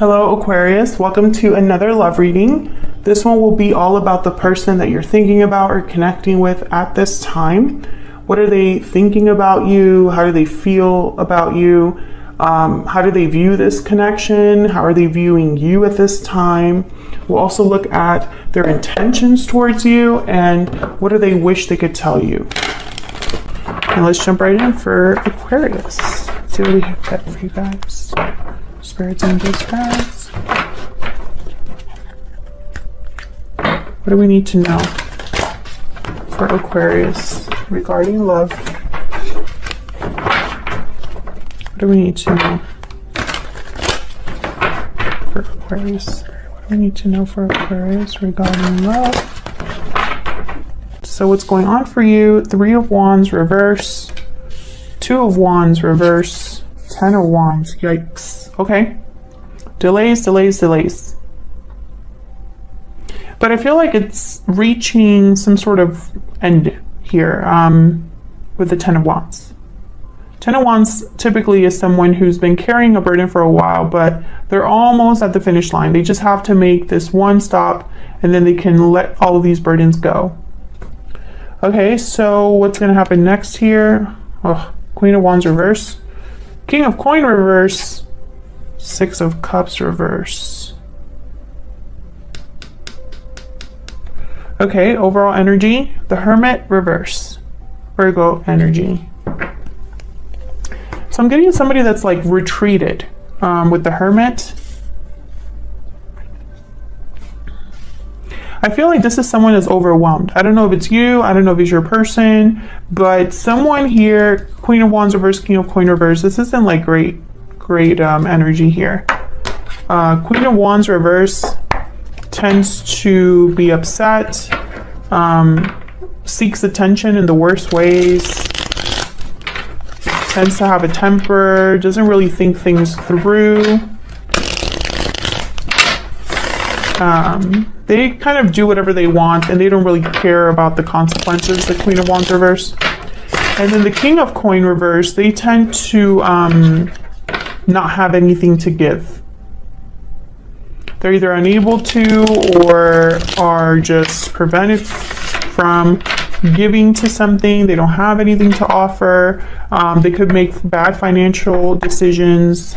Hello Aquarius, welcome to another love reading. This one will be all about the person that you're thinking about or connecting with at this time. What are they thinking about you? How do they feel about you? How do they view this connection? How are they viewing you at this time? We'll also look at their intentions towards you and what do they wish they could tell you. And let's jump right in for Aquarius. Let's see what we have got for you guys. Spirits, angels, guys. What do we need to know for Aquarius regarding love? What do we need to know for Aquarius? What do we need to know for Aquarius regarding love? So what's going on for you? 3 of Wands reverse, 2 of Wands reverse, 10 of Wands. Yikes. Okay. Delays. But I feel like it's reaching some sort of end here with the 10 of Wands. 10 of Wands typically is someone who's been carrying a burden for a while, but they're almost at the finish line. They just have to make this one stop and then they can let all of these burdens go. Okay, so what's going to happen next here? Oh, Queen of Wands reverse. King of Coin reverse. 6 of Cups reverse. Okay, overall energy. The Hermit reverse. Virgo energy. So I'm getting somebody that's like retreated with the Hermit. I feel like this is someone that's overwhelmed. I don't know if it's you, I don't know if it's your person, but someone here, Queen of Wands reverse, King of Coin reverse, this isn't like great energy here. Queen of Wands reverse tends to be upset, seeks attention in the worst ways, tends to have a temper, doesn't really think things through. They kind of do whatever they want and they don't really care about the consequences, the Queen of Wands reverse. And then the King of Coin reverse, they tend to not have anything to give. They're either unable to or are just prevented from giving to something. They don't have anything to offer. They could make bad financial decisions,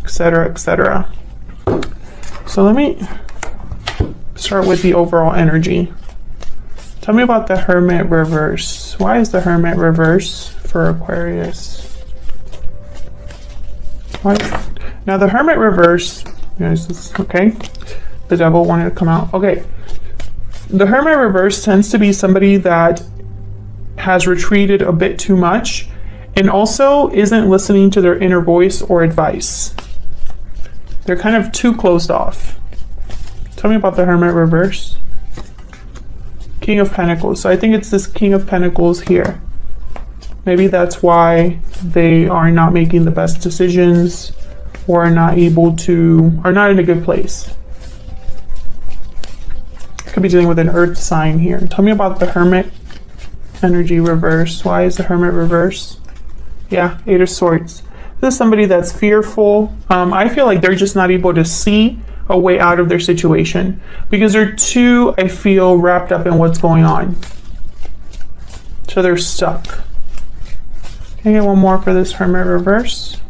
etc., etc. So let me start with the overall energy. Tell me about the Hermit reverse. Why is the Hermit reverse for Aquarius? Why? Now the Hermit reverse, okay, the Devil wanted to come out. Okay, the Hermit reverse tends to be somebody that has retreated a bit too much and also isn't listening to their inner voice or advice. They're kind of too closed off. Tell me about the Hermit reverse. King of Pentacles. So I think it's this King of Pentacles here. Maybe that's why they are not making the best decisions or are not able to, are not in a good place. Could be dealing with an earth sign here. Tell me about the Hermit energy reverse. Why is the Hermit reverse? Yeah, 8 of Swords. This is somebody that's fearful. I feel like they're just not able to see a way out of their situation because they're too, I feel, wrapped up in what's going on. So they're stuck. Can I get one more for this Hermit reverse?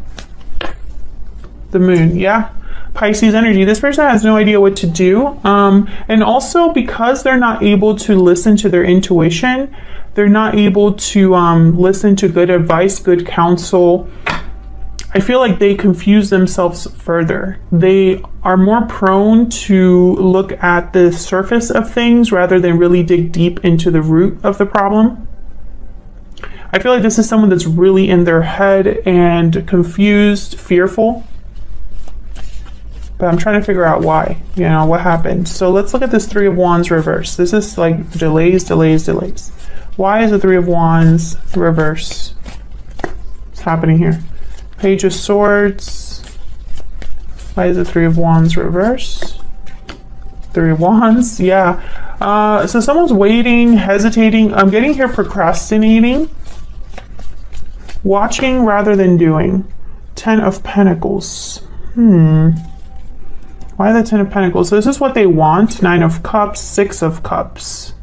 The Moon, yeah. Pisces energy. This person has no idea what to do. And also because they're not able to listen to their intuition, they're not able to listen to good advice, good counsel. I feel like they confuse themselves further. They are more prone to look at the surface of things rather than really dig deep into the root of the problem. I feel like this is someone that's really in their head and confused, fearful. But I'm trying to figure out why, what happened. So let's look at this 3 of Wands reverse. This is like delays. Why is the 3 of Wands reverse? What's happening here? Page of Swords. Why is the 3 of Wands reverse? 3 of Wands, yeah. So someone's waiting, hesitating. I'm getting here procrastinating. Watching rather than doing. 10 of Pentacles. Why the Ten of Pentacles? So this is what they want. Nine of Cups, Six of Cups.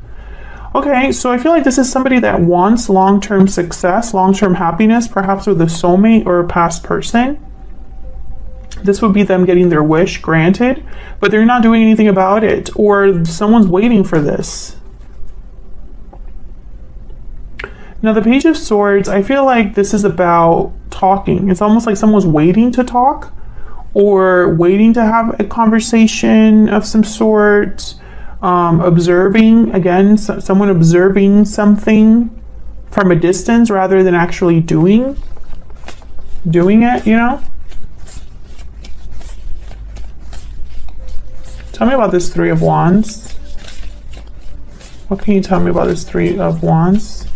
Okay, so I feel like this is somebody that wants long-term success, long-term happiness, perhaps with a soulmate or a past person. This would be them getting their wish granted, but they're not doing anything about it, or someone's waiting for this. Now, the Page of Swords, I feel like this is about talking. It's almost like someone's waiting to talk or waiting to have a conversation of some sort. Observing, again, someone observing something from a distance rather than actually doing it, you know? Tell me about this Three of Wands. What can you tell me about this Three of Wands?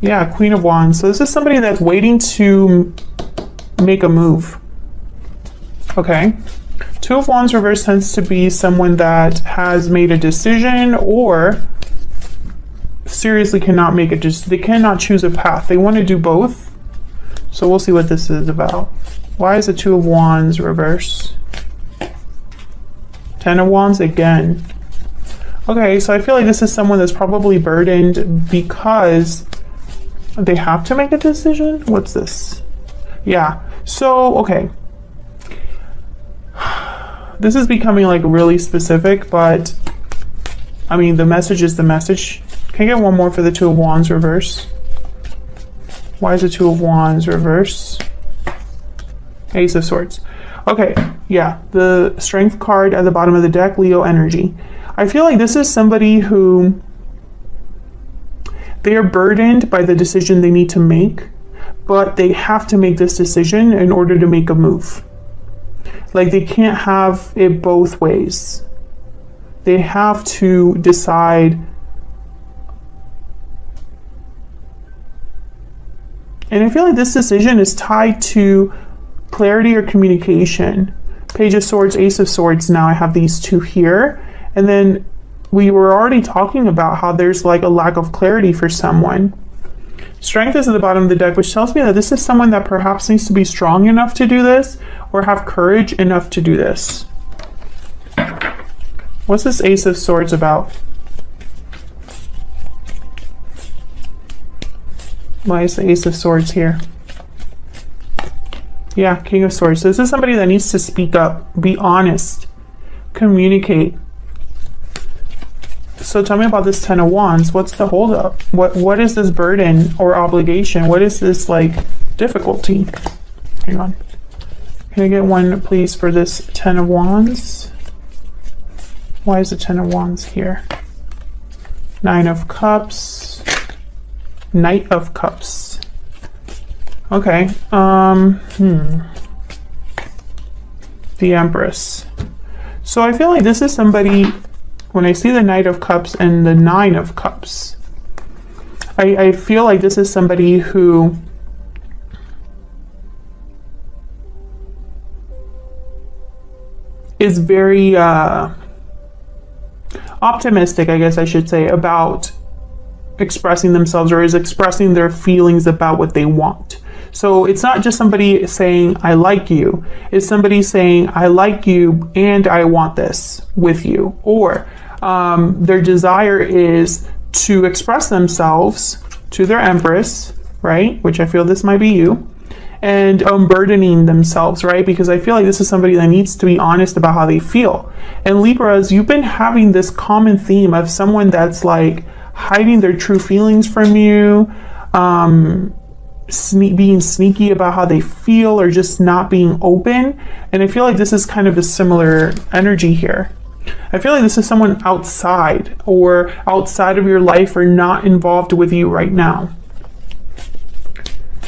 Yeah, Queen of Wands. So this is somebody that's waiting to make a move. Okay. Two of Wands reverse tends to be someone that has made a decision or seriously cannot make it. They cannot choose a path. They want to do both. So we'll see what this is about. Why is the Two of Wands reverse? Ten of Wands again. Okay, so I feel like this is someone that's probably burdened because they have to make a decision. What's this? Yeah. So, okay. This is becoming like really specific, but I mean, the message is the message. Can I get one more for the Two of Wands reverse? Why is the Two of Wands reverse? Ace of Swords. Okay, yeah, the Strength card at the bottom of the deck, Leo energy. I feel like this is somebody who they are burdened by the decision they need to make, but they have to make this decision in order to make a move. Like, they can't have it both ways. They have to decide. And I feel like this decision is tied to clarity or communication. Page of Swords, Ace of Swords. Now I have these two here. And then we were already talking about how there's like a lack of clarity for someone. Strength is at the bottom of the deck, which tells me that this is someone that perhaps needs to be strong enough to do this or have courage enough to do this. What's this Ace of Swords about? Why is the Ace of Swords here? Yeah, King of Swords. So this is somebody that needs to speak up, be honest, communicate. So tell me about this Ten of Wands. What's the holdup? What is this burden or obligation? What is this like difficulty? Hang on. Can I get one please for this Ten of Wands? Why is the Ten of Wands here? Nine of Cups. Knight of Cups. Okay. The Empress. So I feel like this is somebody, when I see the Knight of Cups and the Nine of Cups, I feel like this is somebody who is very optimistic, I guess I should say, about expressing themselves, or is expressing their feelings about what they want. So it's not just somebody saying, I like you. It's somebody saying, I like you and I want this with you. Or their desire is to express themselves to their Empress, right? Which I feel this might be you. And unburdening themselves, right? Because I feel like this is somebody that needs to be honest about how they feel. And Libras, you've been having this common theme of someone that's like hiding their true feelings from you, being sneaky about how they feel, or just not being open. And I feel like this is kind of a similar energy here. I feel like this is someone outside of your life, or not involved with you right now.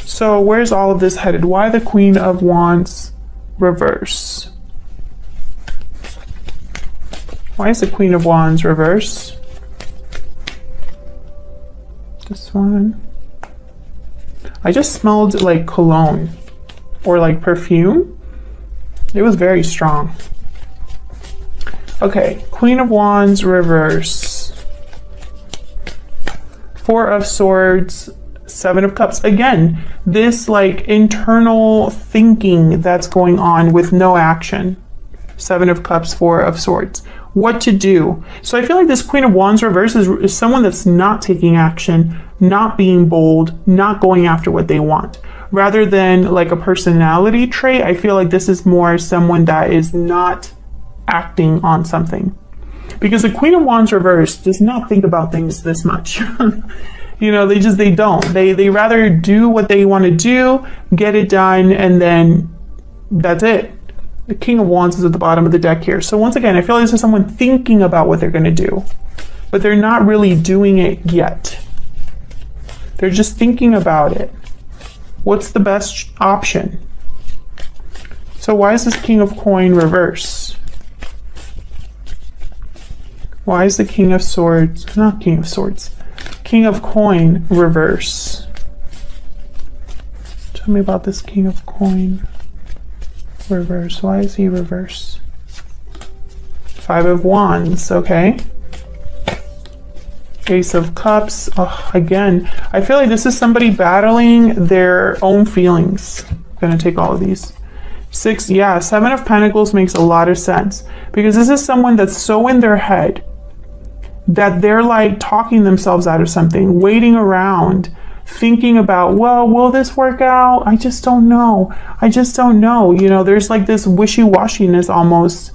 So where's all of this headed? Why the Queen of Wands reverse? Why is the Queen of Wands reverse? This one. I just smelled like cologne or like perfume. It was very strong. Okay, Queen of Wands reverse. Four of Swords, Seven of Cups. Again, this like internal thinking that's going on with no action. Seven of Cups, Four of Swords. What to do? So I feel like this Queen of Wands reverse is someone that's not taking action, not being bold, not going after what they want. Rather than like a personality trait, I feel like this is more someone that is not acting on something. Because the Queen of Wands reverse does not think about things this much. You know, they don't. They rather do what they want to do, get it done, and then that's it. The King of Wands is at the bottom of the deck here. So once again, I feel like this is someone thinking about what they're going to do, but they're not really doing it yet. They're just thinking about it. What's the best option? So why is this King of Coin reverse? Why is the King of Swords, not King of Swords, King of Coin reverse? Tell me about this King of Coin reverse. Why is he reverse? Five of Wands, okay. Ace of Cups. Oh, again, I feel like this is somebody battling their own feelings. I'm gonna take all of these. Six, yeah, Seven of Pentacles makes a lot of sense because this is someone that's so in their head that they're like talking themselves out of something, waiting around, thinking about, well, will this work out? I just don't know. I just don't know. You know, there's like this wishy-washiness almost.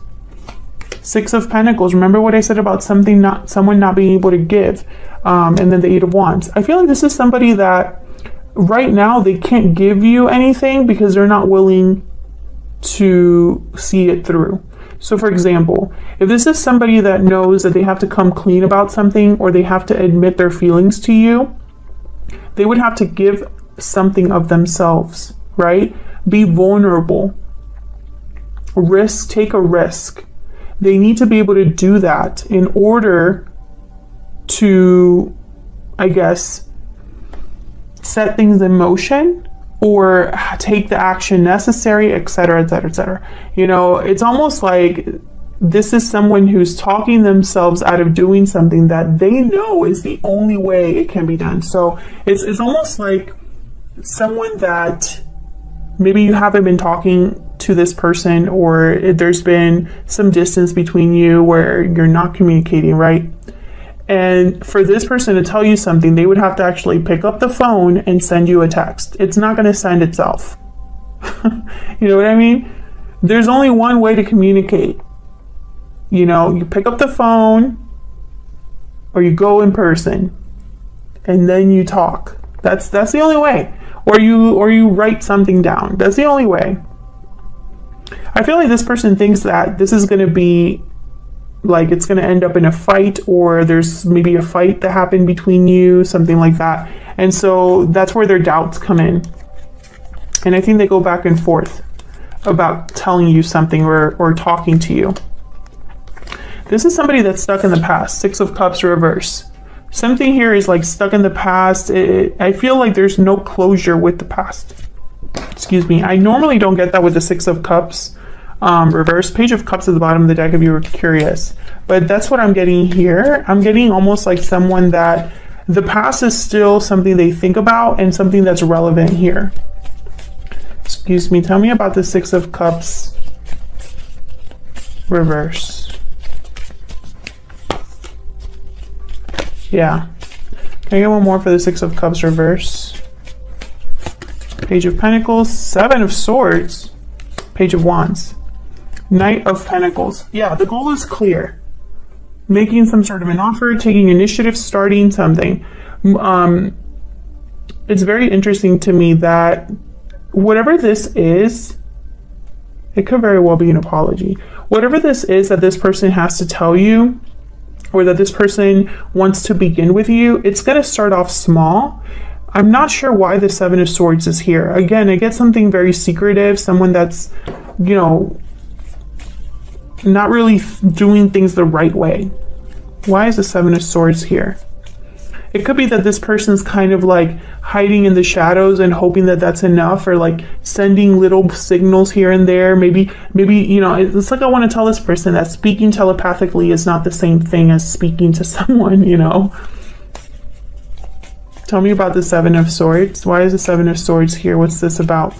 Six of Pentacles. Remember what I said about someone not being able to give, and then the Eight of Wands. I feel like this is somebody that right now they can't give you anything because they're not willing to see it through. So for example, if this is somebody that knows that they have to come clean about something or they have to admit their feelings to you, they would have to give something of themselves, right? Be vulnerable. Risk, take a risk. They need to be able to do that in order to, I guess, set things in motion or take the action necessary, etc., etc., etc. You know, it's almost like this is someone who's talking themselves out of doing something that they know is the only way it can be done. So it's almost like someone that maybe you haven't been talking to this person, or there's been some distance between you where you're not communicating, right? And for this person to tell you something, they would have to actually pick up the phone and send you a text. It's not going to send itself. You know what I mean? There's only one way to communicate. You know, you pick up the phone or you go in person and then you talk. That's the only way. Or you write something down. That's the only way. I feel like this person thinks that this is going to be like it's going to end up in a fight, or there's maybe a fight that happened between you, something like that. And so that's where their doubts come in. And I think they go back and forth about telling you something or talking to you. This is somebody that's stuck in the past. Six of Cups reverse. Something here is like stuck in the past. I feel like there's no closure with the past. Excuse me. I normally don't get that with the Six of Cups reverse. Page of Cups at the bottom of the deck if you were curious. But that's what I'm getting here. I'm getting almost like someone that the past is still something they think about and something that's relevant here. Excuse me. Tell me about the Six of Cups reverse. Yeah. Can I get one more for the Six of Cups reverse? Page of Pentacles, Seven of Swords, Page of Wands, Knight of Pentacles. Yeah, the goal is clear. Making some sort of an offer, taking initiative, starting something. It's very interesting to me that whatever this is, it could very well be an apology. Whatever this is that this person has to tell you, or that this person wants to begin with you, it's going to start off small. I'm not sure why the Seven of Swords is here. Again, I get something very secretive, someone that's, you know, not really doing things the right way. Why is the Seven of Swords here? It could be that this person's kind of like hiding in the shadows and hoping that that's enough, or like sending little signals here and there. Maybe, you know, it's like I want to tell this person that speaking telepathically is not the same thing as speaking to someone, you know. Tell me about the Seven of Swords. Why is the Seven of Swords here? What's this about?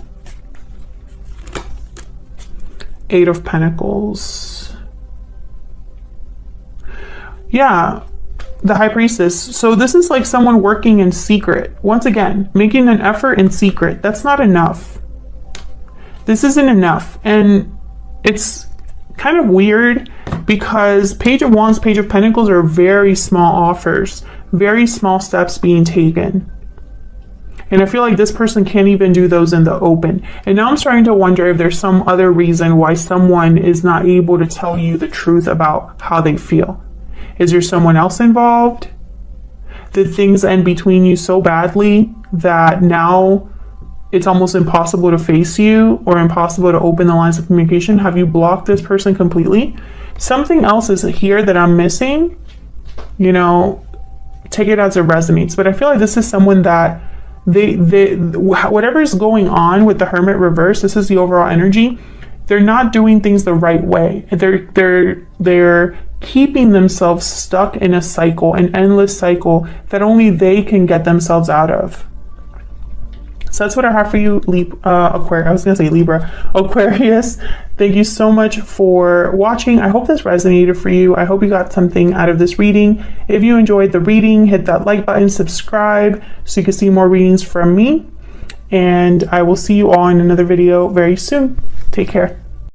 Eight of Pentacles. Yeah, the High Priestess. So this is like someone working in secret. Once again, making an effort in secret. That's not enough. This isn't enough. And it's kind of weird because Page of Wands, Page of Pentacles are very small offers. Very small steps being taken. And I feel like this person can't even do those in the open. And now I'm starting to wonder if there's some other reason why someone is not able to tell you the truth about how they feel. Is there someone else involved? Did things end between you so badly that now it's almost impossible to face you or impossible to open the lines of communication? Have you blocked this person completely? Something else is here that I'm missing. You know, take it as it resonates. But I feel like this is someone that whatever is going on with the Hermit reverse, this is the overall energy. They're not doing things the right way. They're keeping themselves stuck in a cycle, an endless cycle that only they can get themselves out of. So that's what I have for you, Aquarius. I was going to say Libra. Aquarius, thank you so much for watching. I hope this resonated for you. I hope you got something out of this reading. If you enjoyed the reading, hit that like button, subscribe so you can see more readings from me. And I will see you all in another video very soon. Take care.